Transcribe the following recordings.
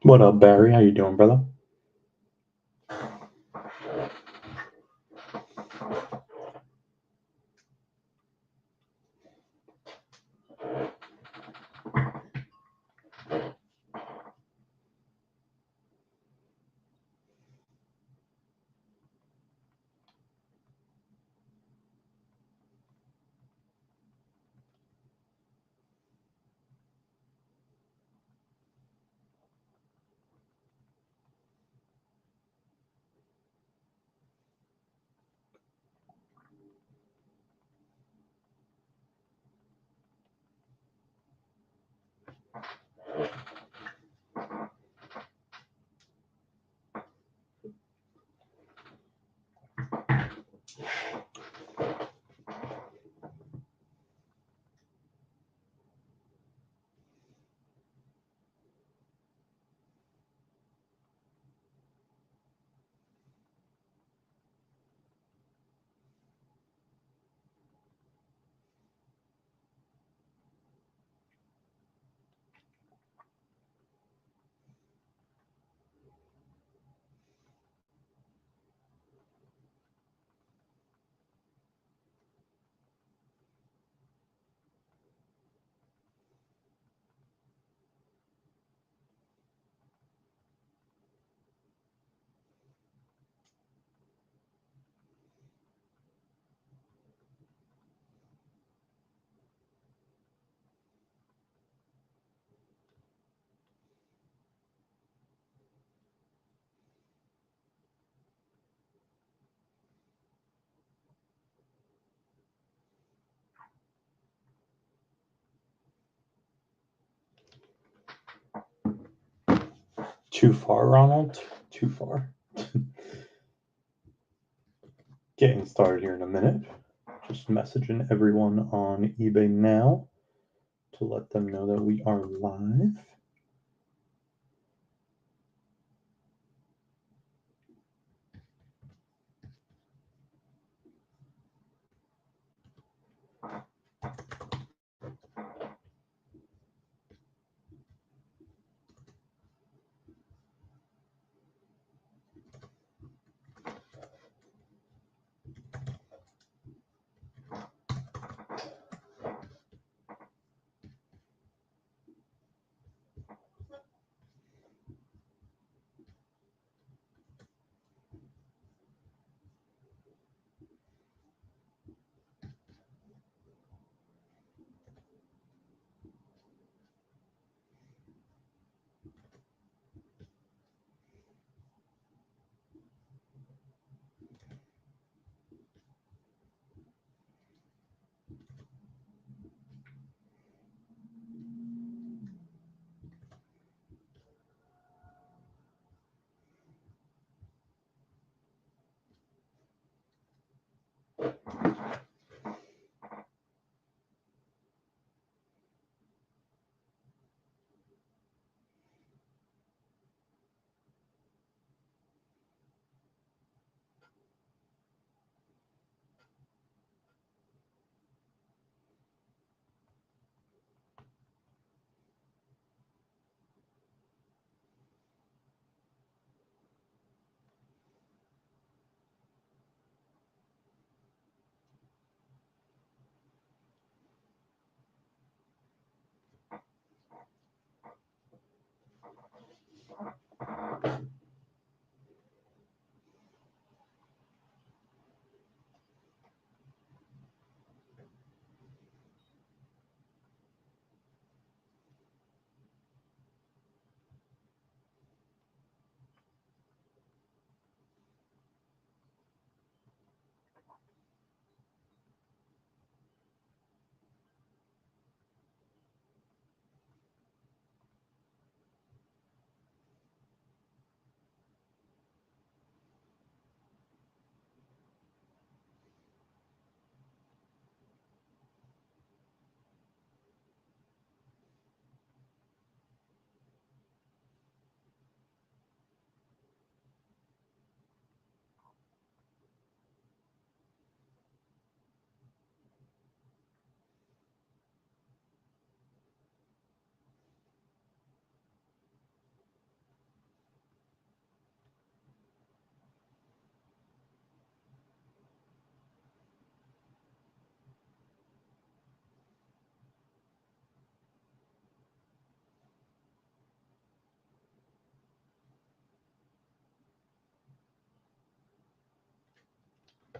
What up, Barry? How you doing, brother? Too far, Ronald? Too far. Getting started here in a minute. Just messaging everyone on eBay now to let them know that we are live.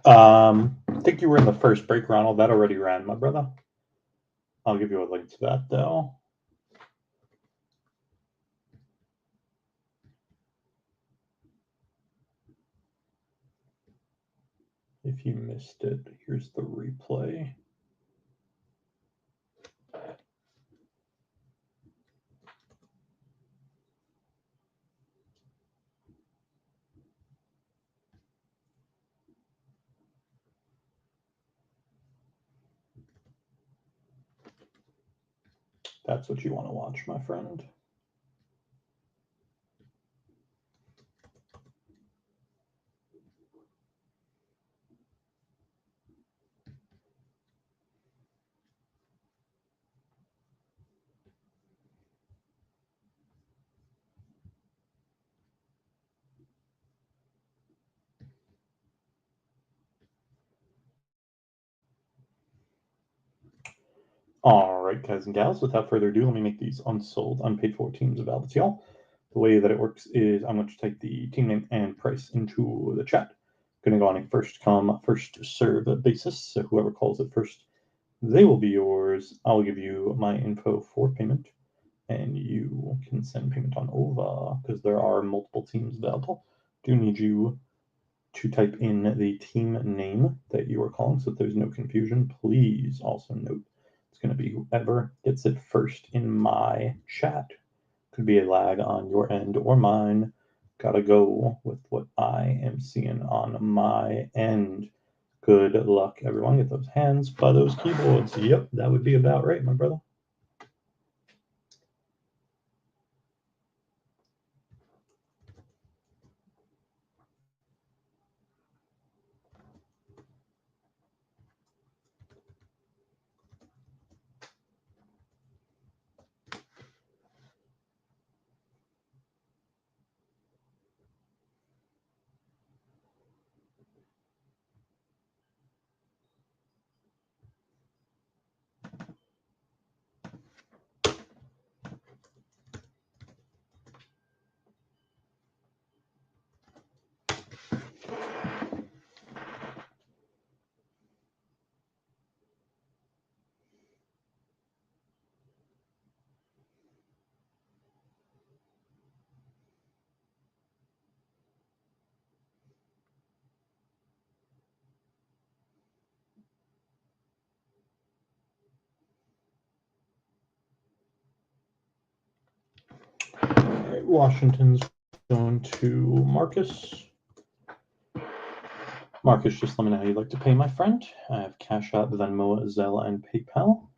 I think you were in the first break, Ronald. That already ran, my brother. I'll give you a link to that, though. If you missed it, here's the replay. That's what you want to watch, my friend. All right, guys and gals, without further ado, let me make these unsold, unpaid for teams available to y'all. The way that it works is I'm going to type the team name and price into the chat. Going to go on a first come, first serve basis. So whoever calls it first, they will be yours. I'll give you my info for payment, and you can send payment on over because there are multiple teams available. Do need you to type in the team name that you are calling so that there's no confusion. Please also note it's going to be whoever gets it first in my chat. Could be a lag on your end or mine. Gotta go with what I am seeing on my end. Good luck, everyone. Get those hands by those keyboards. Yep, that would be about right, my brother. All right, Washington's going to Marcus. Marcus, just let me know how you'd like to pay, my friend. I have Cash App, Venmo, Zelle, and PayPal.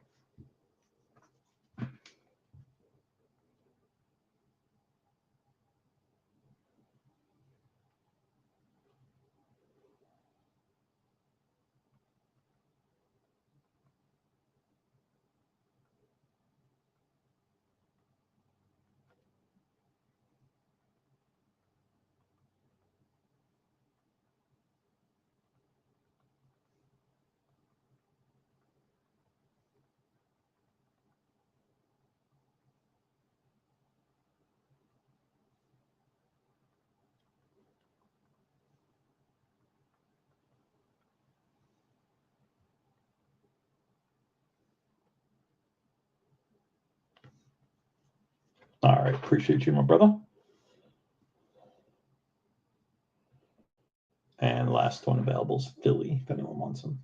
All right, appreciate you, my brother. And last one available is Philly, if anyone wants them.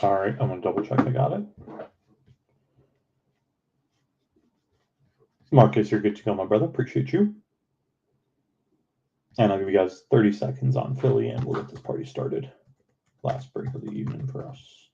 All right, I'm going to double check I got it. Marcus, you're good to go, my brother. Appreciate you. And I'll give you guys 30 seconds on Philly, and we'll get this party started. Last break of the evening for us.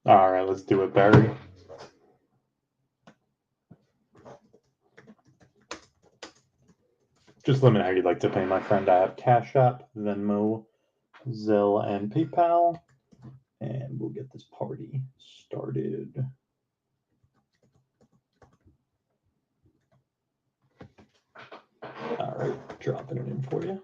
All right, let's do it, Barry. Just let me know how you'd like to pay, my friend. I have Cash App, Venmo, Zelle, and PayPal. And we'll get this party started. All right, dropping it in for you.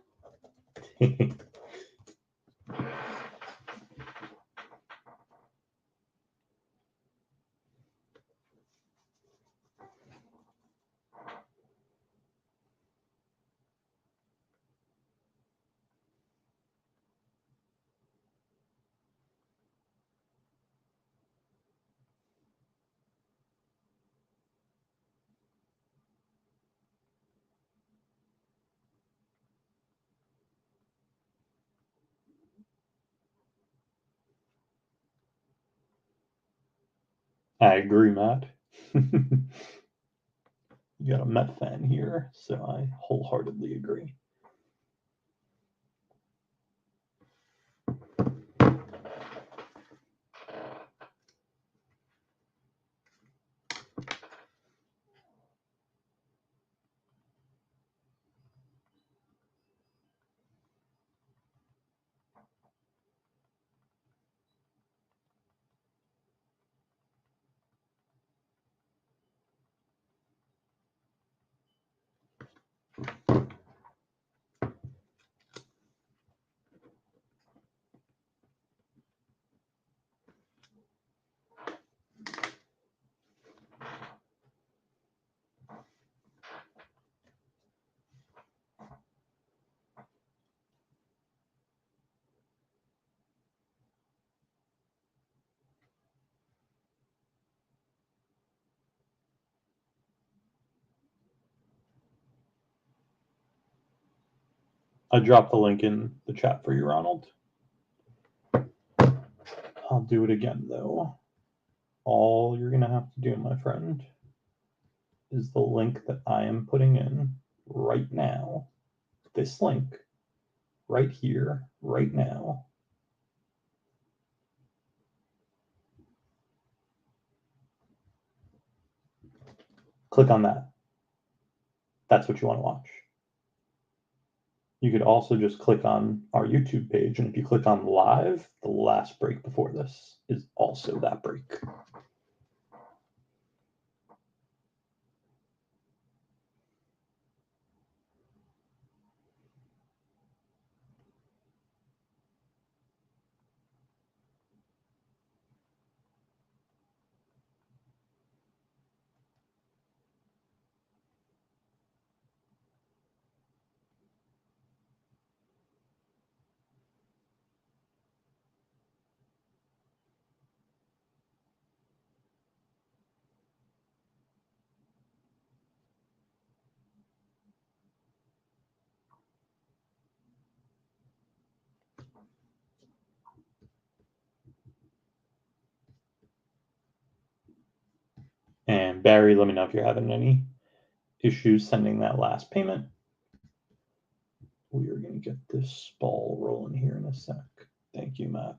I agree, Matt. You got a Met fan here, so I wholeheartedly agree. I dropped the link in the chat for you, Ronald. I'll do it again, though. All you're going to have to do, my friend, is the link that I am putting in right now. This link right here, right now. Click on that. That's what you want to watch. You could also just click on our YouTube page, and if you click on live, the last break before this is also that break. Barry, let me know if you're having any issues sending that last payment. We are going to get this ball rolling here in a sec. Thank you, Matt.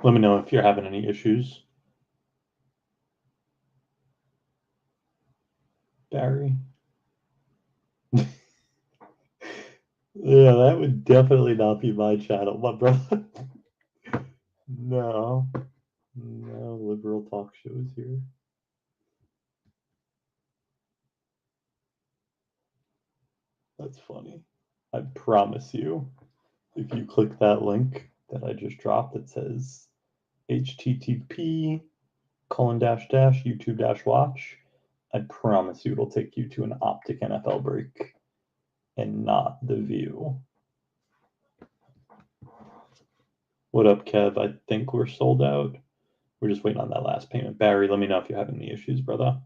Let me know if you're having any issues. Barry. Yeah, that would definitely not be my channel, my brother. No. No liberal talk shows here. That's funny. I promise you, if you click that link that I just dropped that says http :/YouTube-watch, I promise you it'll take you to an Optic NFL break and not The View. What up, Kev? I think we're sold out. We're just waiting on that last payment. Barry, let me know if you're having any issues, brother.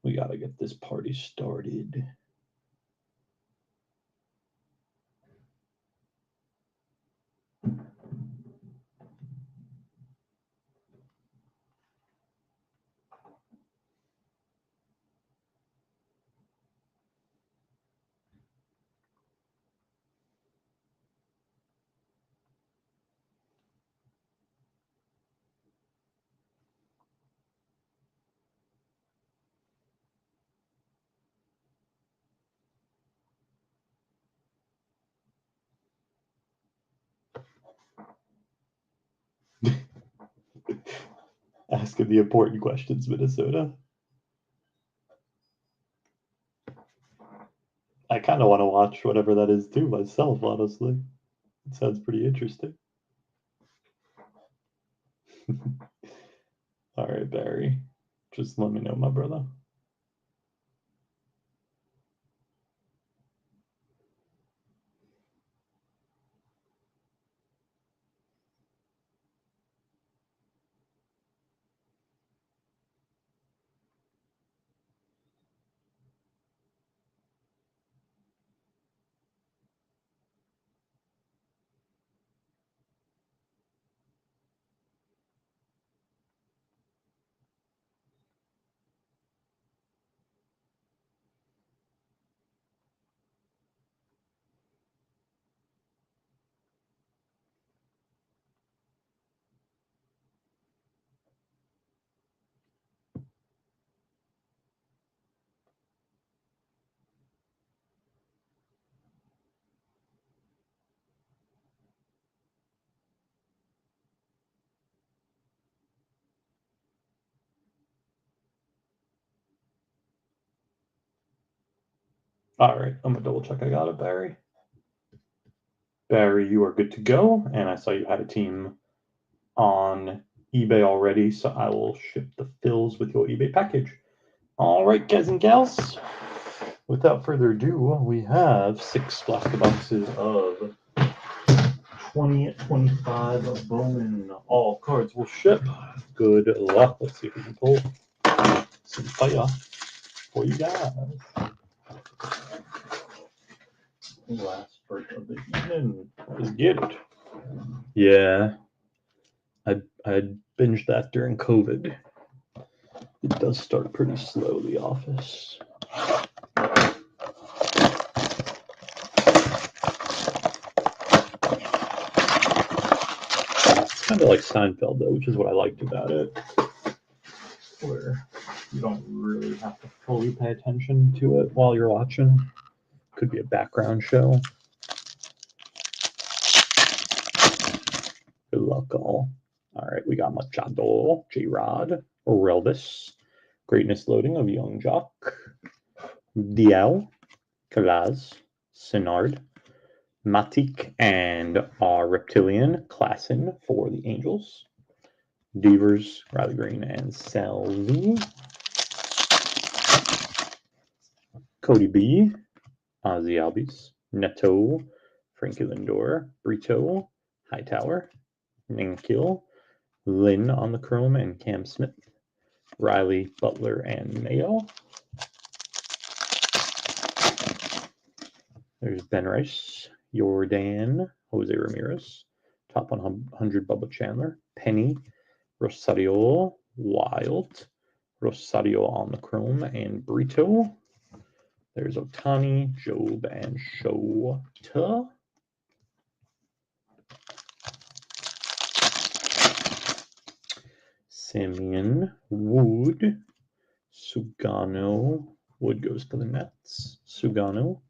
We got to get this party started. Asking the important questions, Minnesota. I kind of want to watch whatever that is too myself, honestly. It sounds pretty interesting. All right, Barry. Just let me know, my brother. All right, I'm gonna double check I got it, Barry. Barry, you are good to go. And I saw you had a team on eBay already, so I will ship the fills with your eBay package. All right, guys and gals. Without further ado, we have 6 blaster boxes of 2025 of Bowman. All cards will ship. Good luck. Let's see if we can pull some fire for you guys. Last break of the evening. Let's get it. Yeah, I binged that during COVID. It does start pretty slow, The Office. It's kind of like Seinfeld, though, which is what I liked about it, where you don't really have to fully pay attention to it while you're watching. Could be a background show. Good luck, all. All right, we got Machado, J-Rod, Relvis, Greatness Loading of Young Jock, Dial, Kalaz, Sinard, Matik, and our Reptilian, Klassen for the Angels, Devers, Riley Green, and Selvi, Cody B, Ozzy Albies, Neto, Frankie Lindor, Brito, Hightower, Ninkil, Lynn on the chrome, and Cam Smith, Riley, Butler, and Mayo. There's Ben Rice, Jordan, Jose Ramirez, top 100 Bubba Chandler, Penny, Rosario, Wild, Rosario on the chrome, and Brito. There's Otani, Job, and Shota. Simeon, Wood, Sugano. Wood goes to the Nets. Sugano.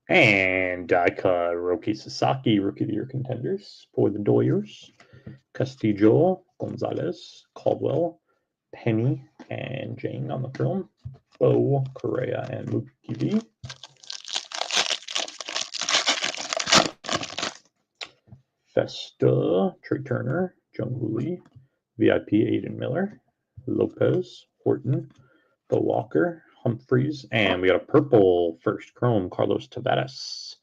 And die-cut Roki Sasaki, Rookie of the Year contenders for the Doyers. Castillo, Gonzalez, Caldwell, Penny, and Jane on the film. Bo, Correa, and Mookie V. Festa, Trey Turner, Jung-Hoo Lee, VIP, Aiden Miller, Lopez, Horton, Bo Walker, Humphreys, and we got a purple first chrome, Carlos Tavares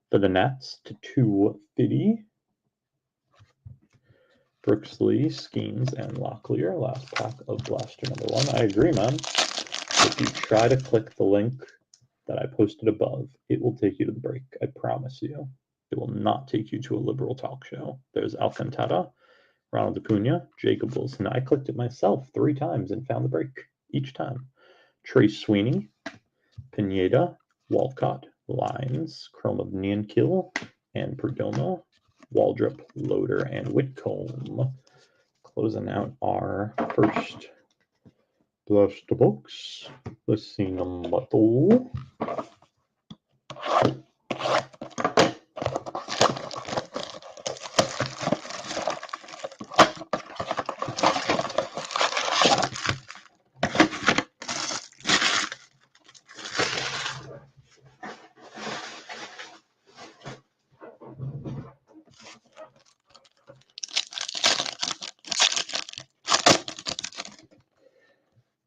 for the Nats to 250. Brooks Lee, Skeens, and Locklear, last pack of Blaster number 1. I agree, man. If you try to click the link that I posted above, it will take you to the break. I promise you. It will not take you to a liberal talk show. There's Alcantara, Ronald Acuna, Jacob Wilson. I clicked it myself 3 times and found the break each time. Trace Sweeney, Pineda, Walcott, Lines, Chrome of Niankill, and Perdomo, Waldrop, Loader, and Whitcomb. Closing out our first Blaster box. Let's see number 2.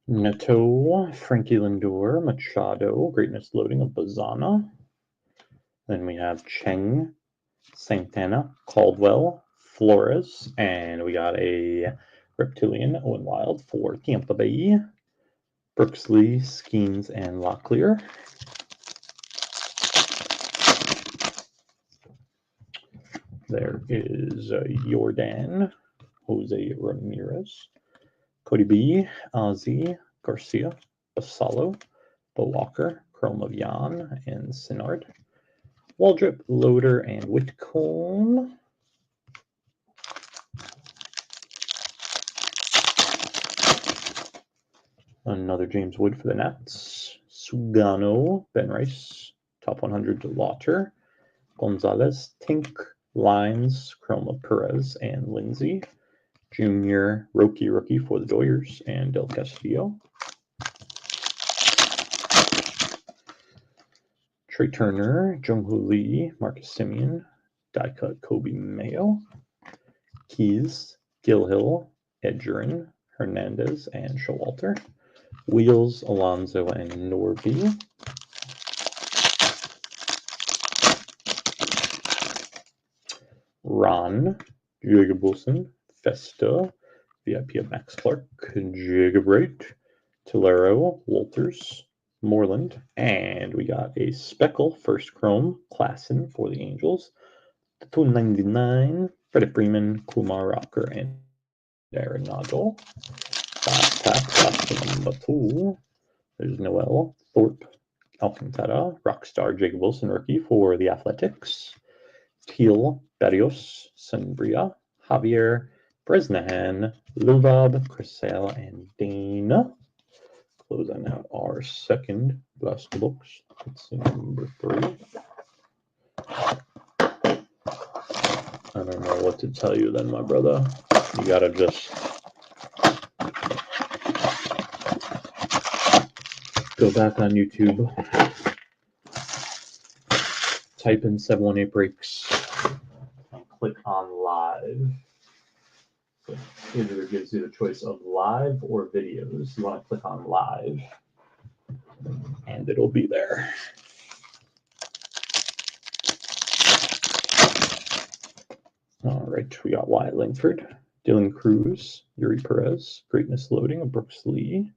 Neto, Frankie Lindor, Machado, Greatness Loading of Bazana. Then we have Cheng, Santana, Caldwell, Flores, and we got a Reptilian, Owen Wild for Tampa Bay. Brooks Lee, Skeens, and Locklear. There is Jordan, Jose Ramirez, Cody B, Ozzy, Garcia, Basalo, Bo Walker, Chrome of Jan, and Sinard. Waldrop, Loader, and Whitcomb. Another James Wood for the Nats. Sugano, Ben Rice, top 100 to Lauter. Gonzalez, Tink, Lines, Chrome of Perez, and Lindsay. Junior, rookie for the Doyers, and Del Castillo. Trey Turner, Jung-Hoo Lee, Marcus Simeon, die-cut Kobe Mayo, Keys, Gilhill, Edgerin, Hernandez, and Showalter. Wheels, Alonso, and Norby. Ron, Jacob Wilson, Festa, VIP of Max Clark, Jacob Wright, Tolero, Walters, Moreland, and we got a Speckle First Chrome Klassen for the Angels. 299, Freddie Freeman, Kumar Rocker, and Aaron Nodal. Last pack, last number 2. There's Noel, Thorpe, Alcantara, Rockstar Jacob Wilson rookie for the Athletics. Teal, Barrios, Sunbria, Javier, Bresnahan, Luvab, Crisel, and Dana. Closing out our second blaster box. Let's see, number 3. I don't know what to tell you then, my brother. You gotta just go back on YouTube, type in 718 breaks, and click on live. So it either gives you the choice of live or videos. You want to click on live, and it'll be there. All right, we got Wyatt Langford, Dylan Cruz, Yuri Perez, Greatness Loading of Brooks Lee.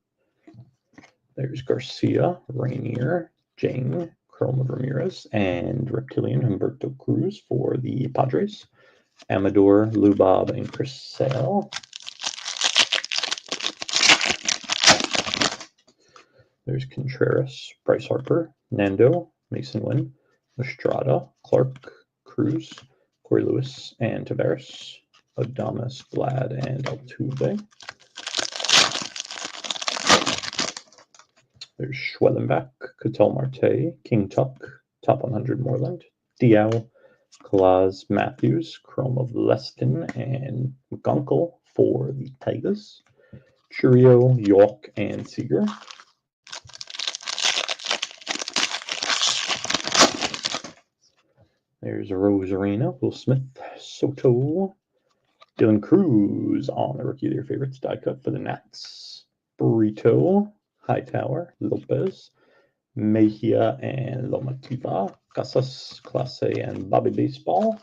There's Garcia, Rainier, Jang, Chrome of Ramirez, and Reptilian Humberto Cruz for the Padres. Amador, Lubab, and Chris Sale. There's Contreras, Bryce Harper, Nando, Mason Wynn, Estrada, Clark, Cruz, Corey Lewis, and Tavares, Adames, Vlad, and Altuve. There's Schwellenbach, Cattell Marte, King Tuck, Top 100 Moreland, Diao, Kalaz, Matthews, Chrome of Leston, and McGunkle for the Tigers. Churio, York, and Seager. There's Rosarina, Will Smith, Soto, Dylan Cruz on the Rookie of Their Favorites die cut for the Nats. Burrito, Hightower, Lopez, Mejia, and Lomativa. Casas, Clase, and Bobby Baseball.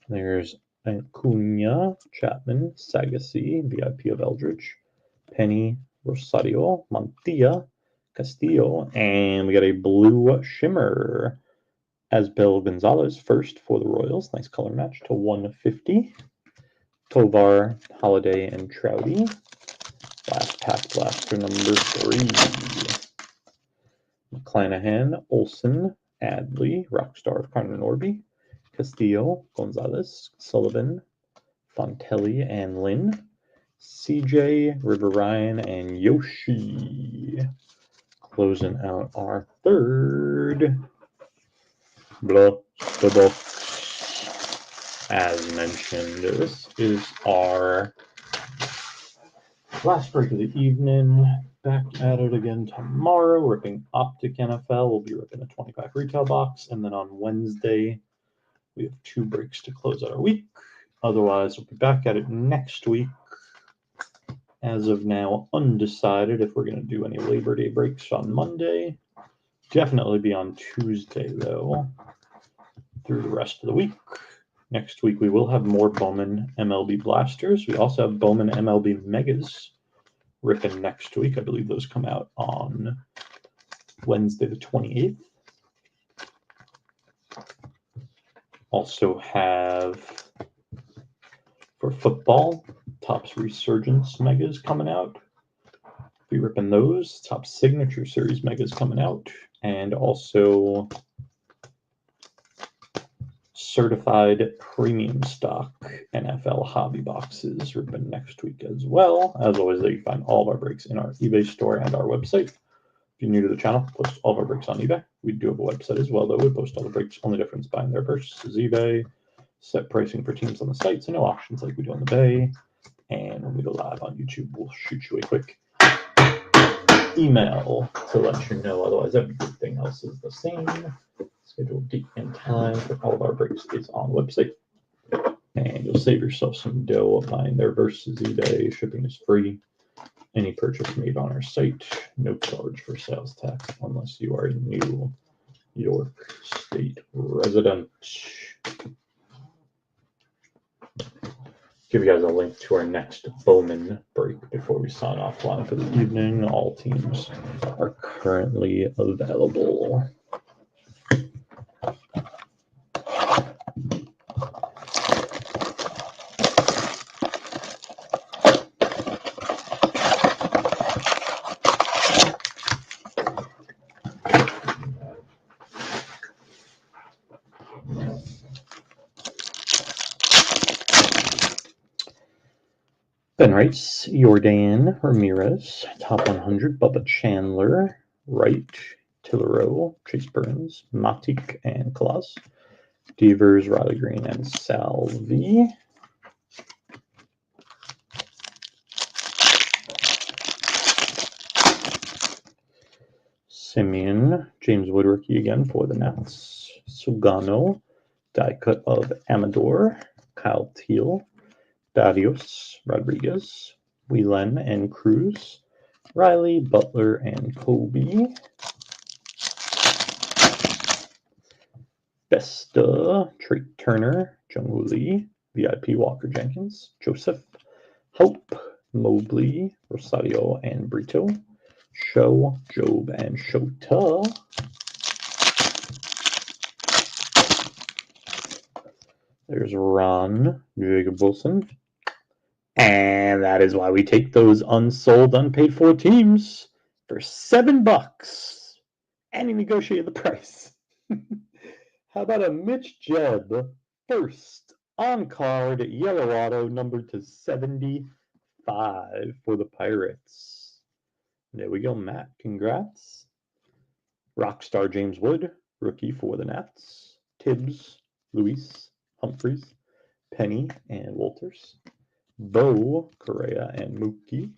There's Acuna, Chapman, Sagassi, VIP of Eldridge, Penny, Rosario, Montilla, Castillo, and we got a blue shimmer. Asbel Gonzalez first for the Royals. Nice color match to 150. Tovar, Holiday, and Trouty. Last pack blaster number 3. McClanahan, Olson, Adley, Rockstar of Carmen Norby, Castillo, Gonzalez, Sullivan, Fontelli, and Lynn. CJ, River Ryan, and Yoshi. Closing out our third blaster box. As mentioned, this is our last break of the evening. Back at it again tomorrow. Ripping Optic NFL. We'll be ripping a 20-pack retail box. And then on Wednesday, we have 2 breaks to close out our week. Otherwise, we'll be back at it next week. As of now, undecided if we're going to do any Labor Day breaks on Monday. Definitely be on Tuesday, though, through the rest of the week. Next week, we will have more Bowman MLB Blasters. We also have Bowman MLB Megas ripping next week. I believe those come out on Wednesday the 28th. Also have, for football, Topps Resurgence Megas coming out. Be ripping those. Topps Signature Series Megas coming out. And also certified premium stock NFL hobby boxes ripping next week as well. As always, you can find all of our breaks in our eBay store and our website. If you're new to the channel, post all of our breaks on eBay. We do have a website as well, though. We post all the breaks. Only difference buying there versus eBay. Set pricing for teams on the site, so no auctions like we do on the Bay. And when we go live on YouTube, we'll shoot you a quick email to let you know. Otherwise, everything else is the same. Scheduled date and time for all of our breaks is on the website. And you'll save yourself some dough buying there versus eBay. Shipping is free. Any purchase made on our site, no charge for sales tax unless you are a new York State resident. Give you guys a link to our next Bowman break before we sign off line for the evening. All teams are currently available. Ben Rice, Jordan Ramirez, top 100, Bubba Chandler, Wright, Tillerow, Chase Burns, Matic, and Claus, Devers, Riley Green, and Salvi. Simeon, James Wood rookie again for the Nats. Sugano, die cut of Amador, Kyle Teal, Barrios, Rodriguez, Whelan and Cruz, Riley, Butler, and Kobe. Besta, Trey Turner, Jung-Woo Lee, VIP Walker Jenkins, Joseph, Hope, Mobley, Rosario, and Brito, Show, Job, and Shota. There's Ron, Jacob Wilson. And that is why we take those unsold, unpaid for teams for $7. And he negotiated the price. How about a Mitch Jebb first on card yellow auto numbered to 75 for the Pirates? There we go, Matt. Congrats. Rockstar James Wood, rookie for the Nats. Tibbs, Luis, Humphreys, Penny, and Walters. Bo, Correa, and Mookie.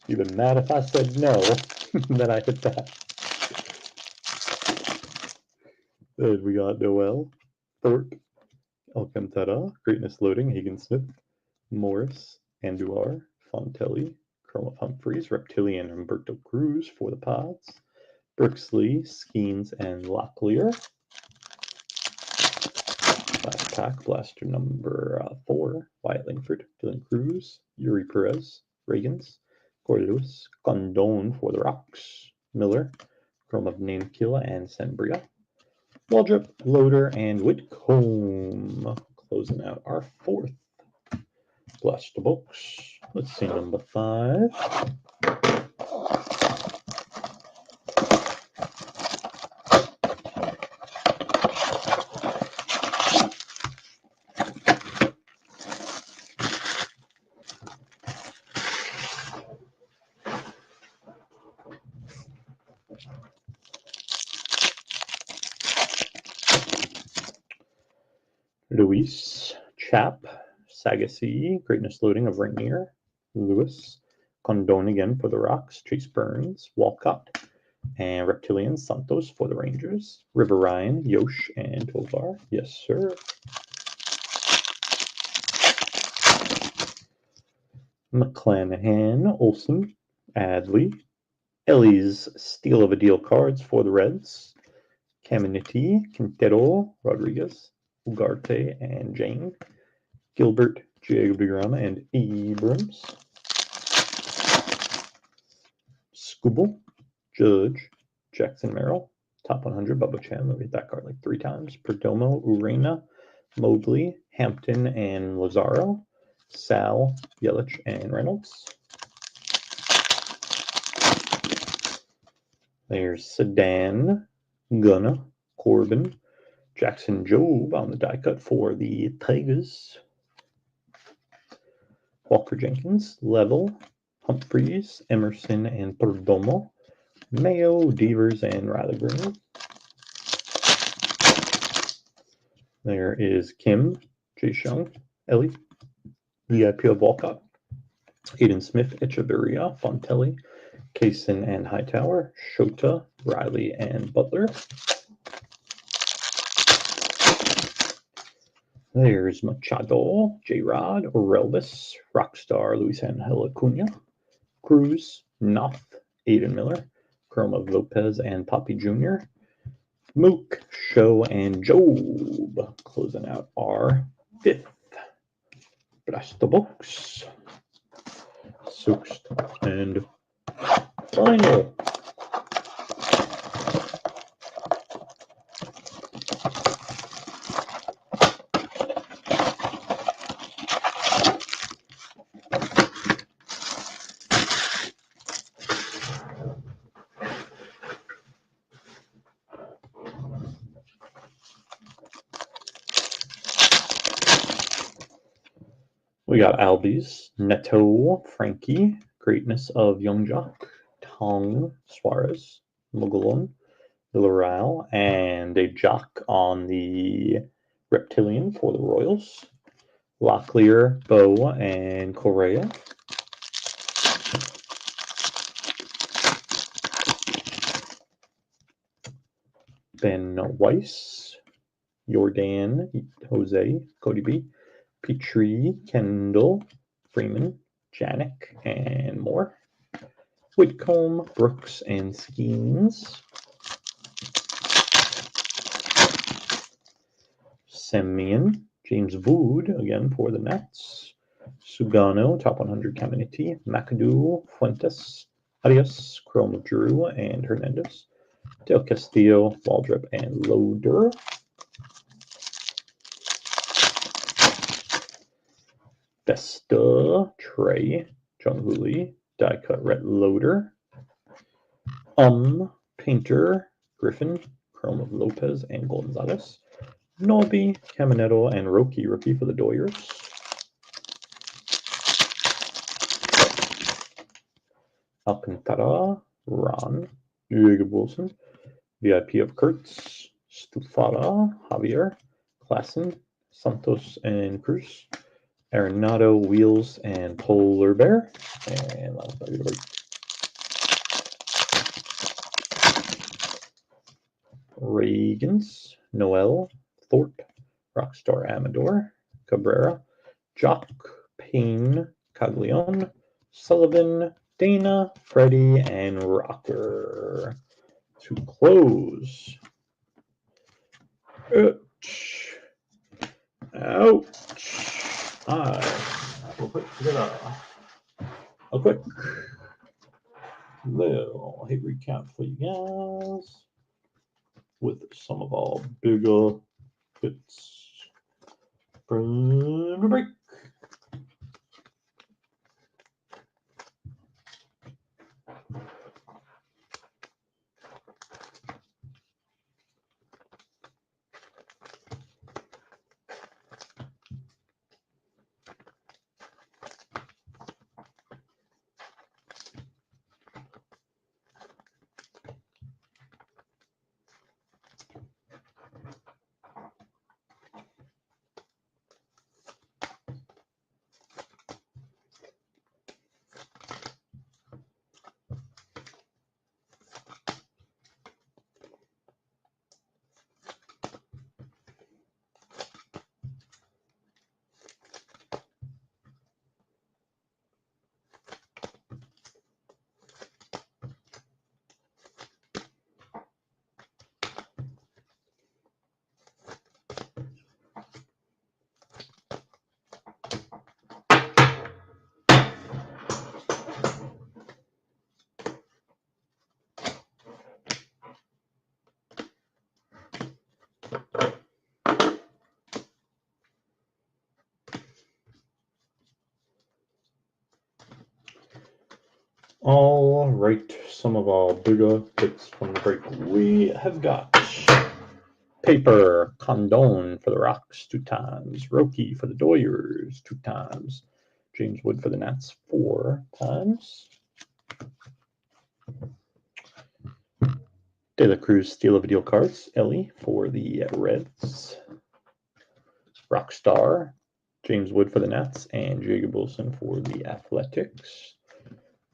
You've been mad if I said no, then I hit that. Then we got Noel, Thorpe, Alcantara, Greatness Loading, Hagen Smith, Morris, Andujar, Fontelli, Chrome of Humphreys, Reptilian, Humberto Cruz for the Pods, Brooksley, Skeens, and Locklear. Last pack, blaster number 4, Wyatt Langford, Dylan Cruz, Yuri Perez, Reagans, Corey Lewis, Condon for the Rocks, Miller, Chrome of Namekila and Sembria, Waldrop, Loader, and Whitcomb. Closing out our 4th blaster box. Let's see number 5. Luis, Chap, Sagassi, Greatness Loading of Rainier, Lewis, Condon again for the Rocks, Chase Burns, Walcott, and Reptilian Santos for the Rangers, River Ryan, Yosh, and Tovar. Yes, sir. McClanahan, Olsen, Adley, Ellie's Steal of a Deal cards for the Reds, Caminiti, Quintero, Rodriguez, Ugarte, and Jane, Gilbert, Jacob DeGrom, and Abrams, Scooble, Judge, Jackson Merrill, top 100, Bubba Chandler, read that card like 3 times, Perdomo, Urena, Mobley, Hampton, and Lazaro, Sal, Yelich, and Reynolds. There's Sedan, Gunna, Corbin, Jackson Job on the die cut for the Tigers. Walker Jenkins, Level, Humphreys, Emerson, and Perdomo. Mayo, Devers, and Riley Green. There is Kim, Jay Shung, Ellie, VIP of Walcott, Aiden Smith, Echeverria, Fontelli, Kaysen, and Hightower, Shota, Riley, and Butler. There's Machado, J-Rod, Orelvis, Rockstar, Luis Angel Acuna, Cruz, Noth, Aiden Miller, Chrome of Lopez, and Poppy Jr., Mook, Show, and Job closing out our 5th. Blast the box. 6th and final. We got Albies, Neto, Frankie, Greatness of Young Jock, Tong, Suarez, Mogulon, Villarreal, and a Jock on the Reptilian for the Royals. Locklear, Bow, and Correa. Ben Weiss, Jordan, Jose, Cody B, Petrie, Kendall, Freeman, Janik, and more. Whitcomb, Brooks, and Skeens. Semyon, James Wood, again for the Nets. Sugano, top 100 Caminiti. McAdoo, Fuentes, Arias, Chrome of Drew, and Hernandez. Del Castillo, Waldrop, and Loader. Vesta, Trey, Jung-Hoo Die Cut Red Loader. Painter, Griffin, Chrome of Lopez, and Gonzalez. Nobi, Caminetto, and Roki, rookie for the Doyers. Alcantara, Ron, Jacob Wilson, VIP of Kurtz, Stufada, Javier, Klassen, Santos, and Cruz. Arenado, Wheels, and Polar Bear. And last but not least, Reagans, Noel, Thorpe, Rockstar Amador, Cabrera, Jock, Payne, Caglione, Sullivan, Dana, Freddie, and Rocker. To close. Ouch. Ouch. We'll put together a quick little hit recount for you guys with some of our bigger hits from the break. All right, some of our bigger hits from the break. We have got Paper, Condon for the Rocks 2 times, Roki for the Doyers 2 times, James Wood for the Nats 4 times, De La Cruz Steel of a Deal cards, Ellie for the Reds, Rockstar, James Wood for the Nats, and Jacob Wilson for the Athletics.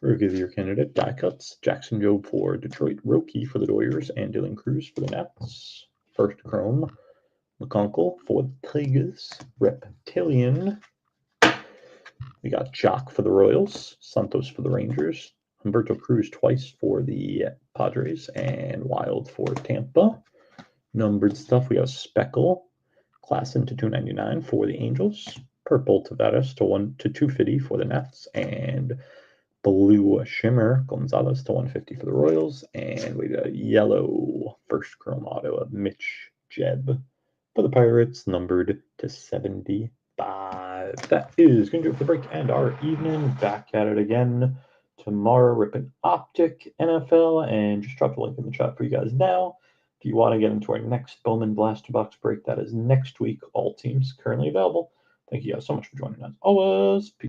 Rookie of the Year candidate, die cuts, Jackson Jobe for Detroit, Roki for the Doyers, and Dylan Cruz for the Nats. First Chrome, McConkle for the Tigers, Reptilian. We got Jock for the Royals, Santos for the Rangers, Humberto Cruz twice for the Padres, and Wild for Tampa. Numbered stuff, we have Speckle, Klassen to 299 for the Angels. Purple Tavares to 250 for the Nets. And blue Shimmer Gonzalez to 150 for the Royals. And we got a yellow first chrome auto of Mitch Jeb for the Pirates, numbered to 75. That is going to do it for the break and our evening. Back at it again tomorrow, ripping Optic NFL, and just drop the link in the chat for you guys now. If you want to get into our next Bowman Blaster Box break, that is next week. All teams currently available. Thank you guys so much for joining us. Always. Peace.